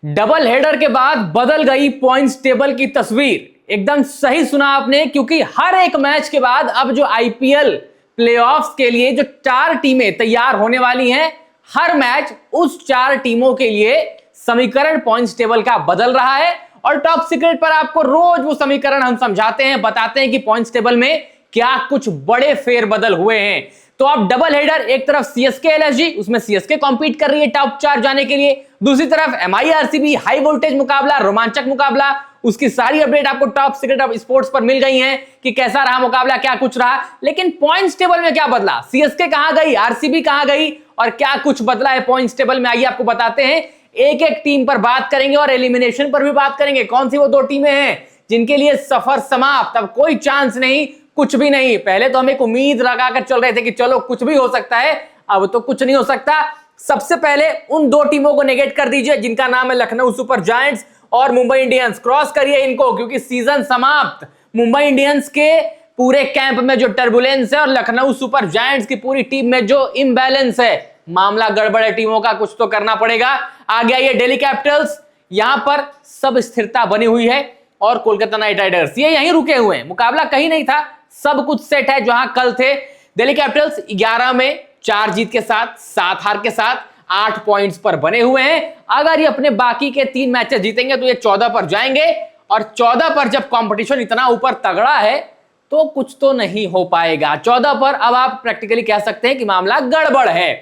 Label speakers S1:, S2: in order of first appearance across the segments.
S1: Double header के बाद बदल गई पॉइंट्स टेबल की तस्वीर। एकदम सही सुना आपने, क्योंकि हर एक मैच के बाद अब जो आईपीएल प्लेऑफ्स के लिए जो 4 टीमें तैयार होने वाली हैं, हर मैच उस 4 टीमों के लिए समीकरण पॉइंट्स टेबल का बदल रहा है। और टॉप सीक्रेट पर आपको रोज वो समीकरण हम समझाते हैं, बताते हैं कि पॉइंट्स टेबल में क्या कुछ बड़े फेरबदल हुए हैं। तो अब डबल हेडर, एक तरफ सीएसके एलएसजी, उसमें सीएसके कॉम्पीट कर रही है टॉप 4 जाने के लिए, दूसरी तरफ एमआई आरसीबी, हाई वोल्टेज मुकाबला, रोमांचक मुकाबला। उसकी सारी अपडेट आपको टॉप सीक्रेट ऑफ स्पोर्ट्स पर मिल गई हैं कि कैसा रहा मुकाबला, क्या कुछ रहा। लेकिन पॉइंट्स टेबल में क्या बदला, सीएसके कहां गई, आरसीबी कहां गई और क्या कुछ बदला है पॉइंट्स टेबल में, आइए आपको बताते हैं। एक एक टीम पर बात करेंगे और एलिमिनेशन पर भी बात करेंगे। कौन सी वो 2 टीमें हैं जिनके लिए सफर समाप्त, अब कोई चांस नहीं, कुछ भी नहीं। पहले तो हम एक उम्मीद लगाकर चल रहे थे कि चलो कुछ भी हो सकता है, अब तो कुछ नहीं हो सकता। सबसे पहले उन 2 टीमों को नेगेट कर दीजिए जिनका नाम है लखनऊ सुपर जायंट्स और मुंबई इंडियंस। क्रॉस करिए इनको, क्योंकि सीजन समाप्त। मुंबई इंडियंस के पूरे कैंप में जो टर्बुलेंस है और लखनऊ सुपर जायंट्स की पूरी टीम में जो इम्बैलेंस है, मामला गड़बड़ है टीमों का, कुछ तो करना पड़ेगा। आगे आइए दिल्ली कैपिटल्स, यहां पर सब स्थिरता बनी हुई है और कोलकाता नाइट राइडर्स ये यहीं रुके हुए हैं, मुकाबला कहीं नहीं था, सब कुछ सेट है जहां कल थे। दिल्ली कैपिटल्स 11 में 4 जीत के साथ 7 हार के साथ 8 पॉइंट्स पर बने हुए हैं। अगर ये अपने बाकी के 3 मैचेस जीतेंगे तो ये 14 पर जाएंगे, और 14 पर जब कंपटीशन इतना ऊपर तगड़ा है तो कुछ तो नहीं हो पाएगा। 14 पर अब आप प्रैक्टिकली कह सकते हैं कि मामला गड़बड़ है।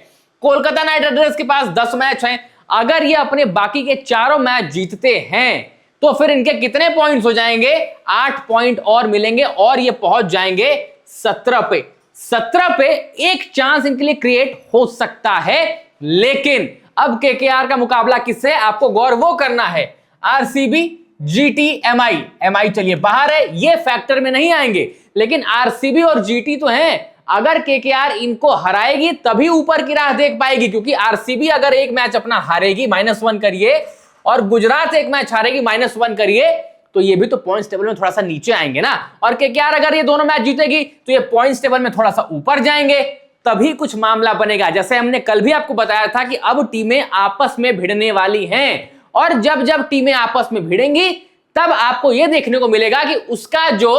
S1: कोलकाता नाइट राइडर्स के पास 10 मैच हैं, अगर ये अपने बाकी के 4 मैच जीतते हैं तो फिर इनके कितने पॉइंट्स हो जाएंगे, 8 पॉइंट और मिलेंगे और ये पहुंच जाएंगे 17 पे। 17 पे एक चांस इनके लिए क्रिएट हो सकता है। लेकिन अब केकेआर का मुकाबला किससे, आपको गौर वो करना है, आरसीबी, जीटी, एमआई। एमआई चलिए बाहर है, ये फैक्टर में नहीं आएंगे, लेकिन आरसीबी और जीटी तो हैं। अगर केकेआर इनको हराएगी तभी ऊपर की राह देख पाएगी, क्योंकि आरसीबी अगर एक मैच अपना हारेगी -1 करिए और गुजरात एक मैच हारेगी -1 करिए, तो ये भी तो पॉइंट्स टेबल में थोड़ा सा नीचे आएंगे ना। और केकेआर अगर ये दोनों मैच जीतेगी तो ये पॉइंट्स टेबल में थोड़ा सा ऊपर जाएंगे, तभी कुछ मामला बनेगा। जैसे हमने कल भी आपको बताया था कि अब टीमें आपस में भिड़ने वाली हैं, और जब जब टीमें आपस में भिड़ेंगी तब आपको यह देखने को मिलेगा कि उसका जो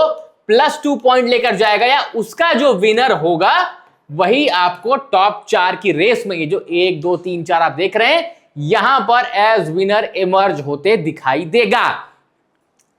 S1: +2 पॉइंट लेकर जाएगा या उसका जो विनर होगा वही आपको टॉप 4 की रेस में, ये जो 1 2 3 4 आप देख रहे हैं, यहां पर एज विनर इमर्ज होते दिखाई देगा।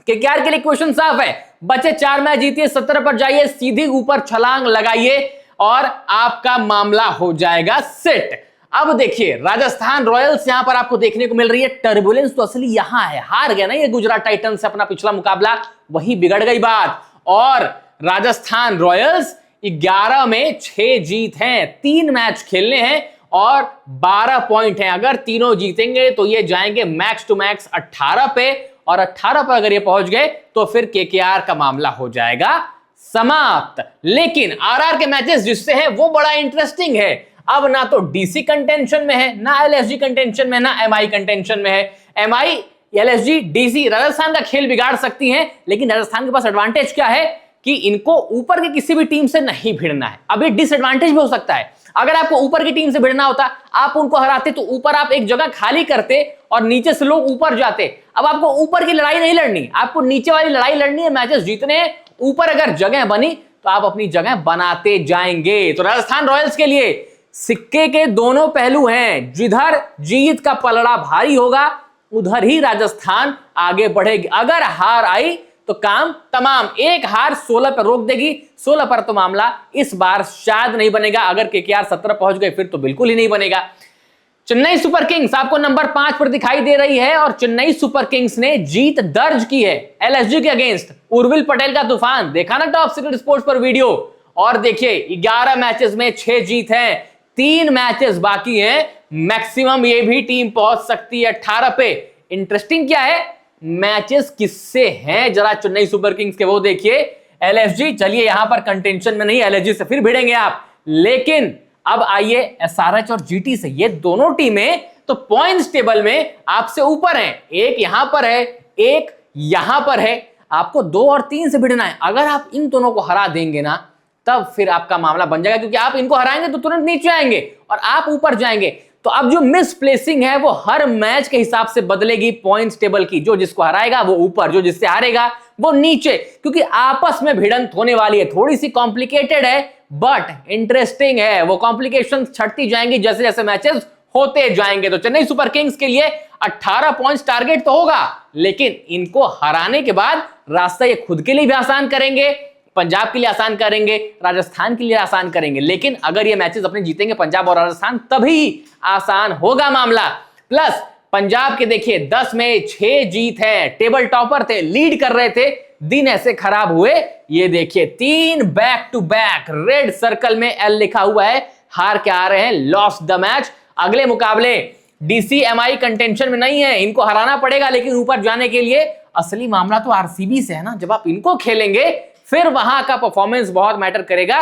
S1: केकेआर के लिए क्वेश्चन साफ है, बचे 4 मैच जीतिए, 17 पर जाइए, सीधी ऊपर छलांग लगाइए और आपका मामला हो जाएगा सेट। अब देखिए राजस्थान रॉयल्स, यहां पर आपको देखने को मिल रही है टर्बुलेंस तो असली यहां है। हार गया ना ये गुजरात टाइटंस से अपना पिछला मुकाबला, वही बिगड़ गई बात। और राजस्थान रॉयल्स 11 में 6 जीत हैं, 3 मैच खेलने हैं और 12 पॉइंट हैं। अगर तीनों जीतेंगे तो ये जाएंगे मैक्स टू मैक्स 18 पे, और 18 पर अगर ये पहुंच गए तो फिर केकेआर का मामला हो जाएगा समाप्त। लेकिन आरआर के मैचेस जिससे हैं वो बड़ा इंटरेस्टिंग है। अब ना तो डीसी कंटेंशन में है, ना एलएसजी कंटेंशन में, ना एमआई कंटेंशन में है। एमआई, एलएसजी, डीसी राजस्थान का खेल बिगाड़ सकती हैं, लेकिन राजस्थान के पास एडवांटेज क्या है कि इनको ऊपर की किसी भी टीम से नहीं भिड़ना है। अब ये डिसएडवांटेज भी हो सकता है, अगर आपको ऊपर की टीम से भिड़ना होता, आप उनको हराते तो ऊपर आप एक जगह खाली करते और नीचे से लोग ऊपर जाते। अब आपको ऊपर की लड़ाई नहीं लड़नी, आपको नीचे वाली लड़ाई लड़नी है, मैचेस जीतने हैं। ऊपर अगर जगह बनी तो आप अपनी जगह बनाते जाएंगे। तो राजस्थान रॉयल्स के लिए सिक्के के दोनों पहलू हैं, जिधर जीत का पलड़ा भारी होगा उधर ही राजस्थान आगे बढ़ेगी। अगर हार आई तो काम तमाम, एक हार 16 पर रोक देगी, 16 पर तो मामला इस बार शायद नहीं बनेगा। अगर केकेआर 17 पहुंच गए फिर तो बिल्कुल ही नहीं बनेगा। चेन्नई सुपर किंग्स आपको नंबर 5 पर दिखाई दे रही है, और चेन्नई सुपर किंग्स ने जीत दर्ज की है एलएसजी के अगेंस्ट। उर्विल पटेल का तूफान देखा ना टॉप सीक्रेट स्पोर्ट्स पर वीडियो, और देखिए 11 मैचेस में 6 जीत हैं, 3 मैचेस बाकी हैं, मैक्सिमम ये भी टीम पहुंच सकती है 18 पे। इंटरेस्टिंग क्या है, मैचेस किससे हैं जरा चेन्नई सुपर किंग्स के वो देखिए। एलएसजी चलिए यहां पर कंटेंशन में नहीं, एलएसजी से फिर भिड़ेंगे आप, लेकिन अब आइए एसआरएच और जीटी से। ये दोनों टीमें तो पॉइंट्स टेबल में आपसे ऊपर हैं, एक यहां पर है, एक यहां पर है। आपको 2 और 3 से भिड़ना है। अगर आप इन दोनों को हरा देंगे ना तब फिर आपका मामला बन जाएगा, क्योंकि आप इनको हराएंगे तो तुरंत नीचे आएंगे और आप ऊपर जाएंगे। तो अब जो मिस प्लेसिंग है वो हर मैच के हिसाब से बदलेगी पॉइंट्स टेबल की। जो जिसको हराएगा वो ऊपर, जो जिससे हारेगा वो नीचे, क्योंकि आपस में भिड़ंत होने वाली है। थोड़ी सी कॉम्प्लिकेटेड है बट इंटरेस्टिंग है। वो कॉम्प्लिकेशन छटती जाएंगी जैसे जैसे मैचेस होते जाएंगे। तो चेन्नई सुपर किंग्स के लिए 18 पॉइंट्स टारगेट तो होगा, लेकिन इनको हराने के बाद रास्ता ये खुद के लिए भी आसान करेंगे, पंजाब के लिए आसान करेंगे, राजस्थान के लिए आसान करेंगे। लेकिन अगर ये मैचेस अपने जीतेंगे पंजाब और राजस्थान, तभी आसान होगा मामला। प्लस पंजाब के देखिए 10 में 6 जीत है, टेबल टॉपर थे, लीड कर रहे थे, दिन ऐसे खराब हुए, ये देखिए 3 back to back, red circle में एल लिखा हुआ है, हार के आ रहे हैं, लॉस्ट द मैच। अगले मुकाबले डीसीएमआई कंटेंशन में नहीं है, इनको हराना पड़ेगा, लेकिन ऊपर जाने के लिए असली मामला तो आरसीबी से है ना। जब आप इनको खेलेंगे फिर वहां का परफॉर्मेंस बहुत मैटर करेगा,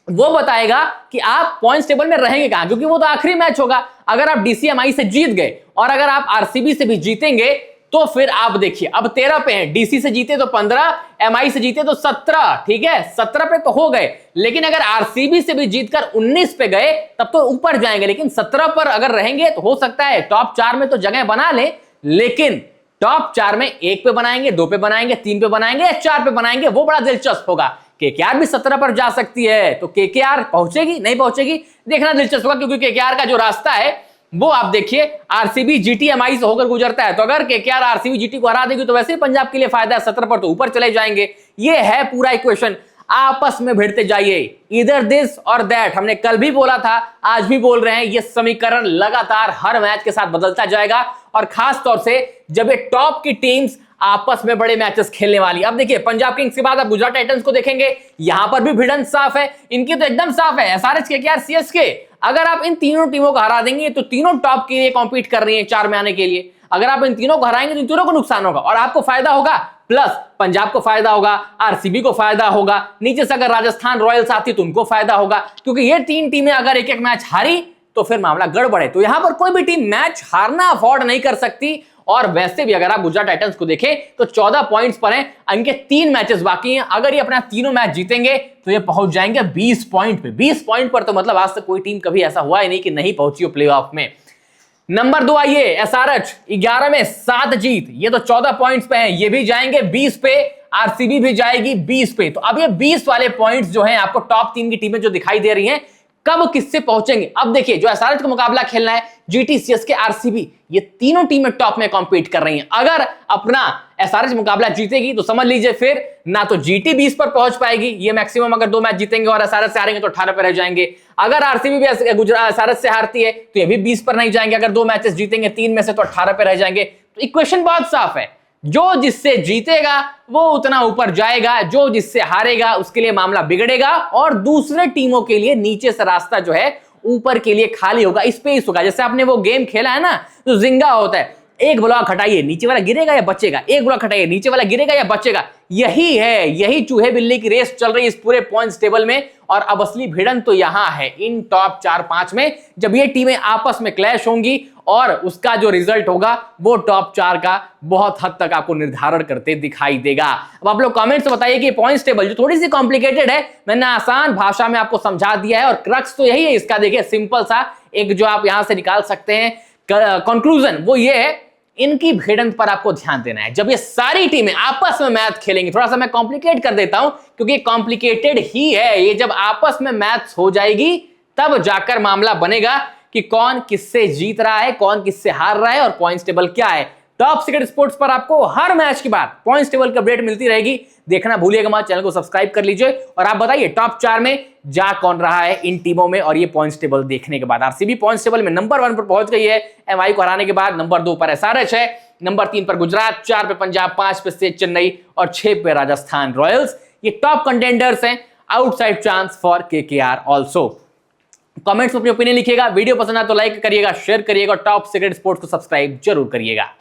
S1: वो बताएगा कि आप पॉइंट्स टेबल में रहेंगे कहां, क्योंकि वो तो आखिरी मैच होगा। अगर आप डीसीएमआई से जीत गए और अगर आप आरसीबी से भी जीतेंगे तो फिर आप देखिए अब 13 पे हैं, डीसी से जीते तो 15, एमआई से जीते तो 17, ठीक है 17 पे तो हो गए। लेकिन अगर आरसीबी से भी जीतकर 19 पे गए तब तो ऊपर जाएंगे, लेकिन 17 पर अगर रहेंगे तो हो सकता है टॉप 4 में तो जगह बना ले, लेकिन टॉप 4 में 1 पे बनाएंगे, 2 पे बनाएंगे, 3 पे बनाएंगे या 4 पे बनाएंगे, वो बड़ा दिलचस्प होगा। केकेआर भी 17 पर जा सकती है, तो केकेआर पहुंचेगी नहीं पहुंचेगी देखना दिलचस्प होगा, क्योंकि केकेआर का जो रास्ता है वो आप देखिए आरसीबी जीटीएमआई से होकर गुजरता है। तो अगर केकेआर आरसीबी जीटी को हरा देगी तो वैसे ही पंजाब के लिए फायदा है, 17 पर तो ऊपर चले जाएंगे। ये है पूरा इक्वेशन, आपस में भिड़ते जाइए, इधर दिस और दैट। हमने कल भी बोला था, आज भी बोल रहे हैं, ये समीकरण लगातार हर मैच के साथ बदलता जाएगा, और खास तौर से जब ये टॉप की टीम्स आपस में बड़े मैचेस खेलने वाली। अब देखिए पंजाब किंग्स के बाद आप गुजरात टाइटंस को देखेंगे, यहां पर भी भिड़ंत साफ है, इनकी तो एकदम साफ है, एसआरएच, केकेआर, सीएसके। अगर आप इन तीनों टीमों को हरा देंगे तो तीनों टॉप के लिए कॉम्पीट कर रही हैं 4 में आने के लिए। अगर आप इन तीनों को हराएंगे तो इन तीनों को नुकसान होगा और आपको फायदा होगा, प्लस पंजाब को फायदा होगा, आरसीबी को फायदा होगा, नीचे से अगर राजस्थान रॉयल्स आती तो उनको फायदा होगा, क्योंकि ये 3 टीमें अगर एक एक मैच हारी तो फिर मामला गड़बड़ है। तो यहां पर कोई भी टीम मैच हारना अफोर्ड नहीं कर सकती। और वैसे भी अगर आप गुजरात टाइटंस को देखें तो 14 पॉइंट्स पर हैं, इनके 3 मैचेस बाकी हैं। अगर ये अपना तीनों मैच जीतेंगे तो ये पहुंच जाएंगे 20 पॉइंट पे। 20 पॉइंट पर तो मतलब आज तक कोई टीम कभी ऐसा हुआ ही नहीं कि नहीं पहुंची हो प्लेऑफ में। नंबर 2 आइए एसआरएच, 11 में 7 जीत, ये तो 14 पॉइंट्स पे हैं, ये भी जाएंगे 20 पे, आरसीबी भी जाएगी 20 पे। तो अब ये 20 वाले पॉइंट्स जो हैं आपको टॉप 3 की टीमें जो दिखाई दे रही हैं, कब किससे पहुंचेंगे। अब देखिए जो एसआरएच का मुकाबला खेलना है, जीटी, सीएसके, आरसीबी, ये तीनों टीमें टॉप में कॉम्पीट कर रही हैं। अगर अपना एसआरएच मुकाबला जीतेगी तो समझ लीजिए फिर ना तो जीटी 20 पर पहुंच पाएगी, ये मैक्सिमम अगर 2 मैच जीतेंगे और एसआरएच से हारेंगे तो 18 पर रह जाएंगे। अगर आरसीबी भी गुजरात एसआरएच से हारती है तो ये भी 20 पर नहीं जाएंगे, अगर 2 मैचेस जीतेंगे 3 में से तो 18 पर रह जाएंगे। तो इक्वेशन बहुत साफ है, जो जिससे जीतेगा वो उतना ऊपर जाएगा, जो जिससे हारेगा उसके लिए मामला बिगड़ेगा और दूसरे टीमों के लिए नीचे से रास्ता जो है ऊपर के लिए खाली होगा, स्पेस होगा। जैसे आपने वो गेम खेला है ना, तो जिंगा होता है, एक ब्लॉक हटाइए नीचे वाला गिरेगा या बचेगा, एक ब्लॉक हटाइए नीचे वाला गिरेगा या बचेगा। यही है, यही चूहे बिल्ली की रेस चल रही है इस पूरे पॉइंट्स टेबल में। और अब असली भिड़ंत तो यहां है इन टॉप 4-5 में, जब ये टीमें आपस में क्लैश होंगी और उसका जो रिजल्ट होगा वो टॉप 4 का बहुत हद तक आपको निर्धारण करते दिखाई देगा। अब आप लोग कमेंट्स में बताइए कि पॉइंट्स टेबल जो थोड़ी सी कॉम्प्लिकेटेड है, मैंने आसान भाषा में आपको समझा दिया है, और क्रक्स तो यही है इसका। देखिए सिंपल सा एक जो आप यहां से निकाल सकते हैं कंक्लूजन, वो ये है, इनकी भिड़ंत पर आपको ध्यान देना है। जब ये सारी टीमें आपस में मैच खेलेंगी, थोड़ा सा मैं कॉम्प्लिकेट कर देता हूं क्योंकि कॉम्प्लिकेटेड ही है, ये जब आपस में मैच हो जाएगी तब जाकर मामला बनेगा कि कौन किससे जीत रहा है, कौन किससे हार रहा है और पॉइंट्स टेबल क्या है। टॉप सीक्रेट स्पोर्ट्स पर आपको हर मैच के बाद पॉइंट्स टेबल की अपडेट मिलती रहेगी, देखना भूलिएगा मत, चैनल को सब्सक्राइब कर लीजिए। और आप बताइए टॉप 4 में जा कौन रहा है इन टीमों में। और ये पॉइंट्स टेबल देखने के बाद आरसीबी पॉइंट्स टेबल में नंबर 1 पर पहुंच गई है एमआई को हराने के बाद, नंबर 2 पर एसआरएच है, नंबर 3 पर गुजरात, 4 पे पंजाब, 5 पे चेन्नई और 6 पे राजस्थान रॉयल्स। ये टॉप कंटेंडर्स हैं, outside chance for KKR also. Comments में अपनी ओपिनियन लिखिएगा, वीडियो पसंद आए तो लाइक करिएगा, शेयर करिएगा और टॉप सीक्रेट स्पोर्ट्स को सब्सक्राइब जरूर करिएगा।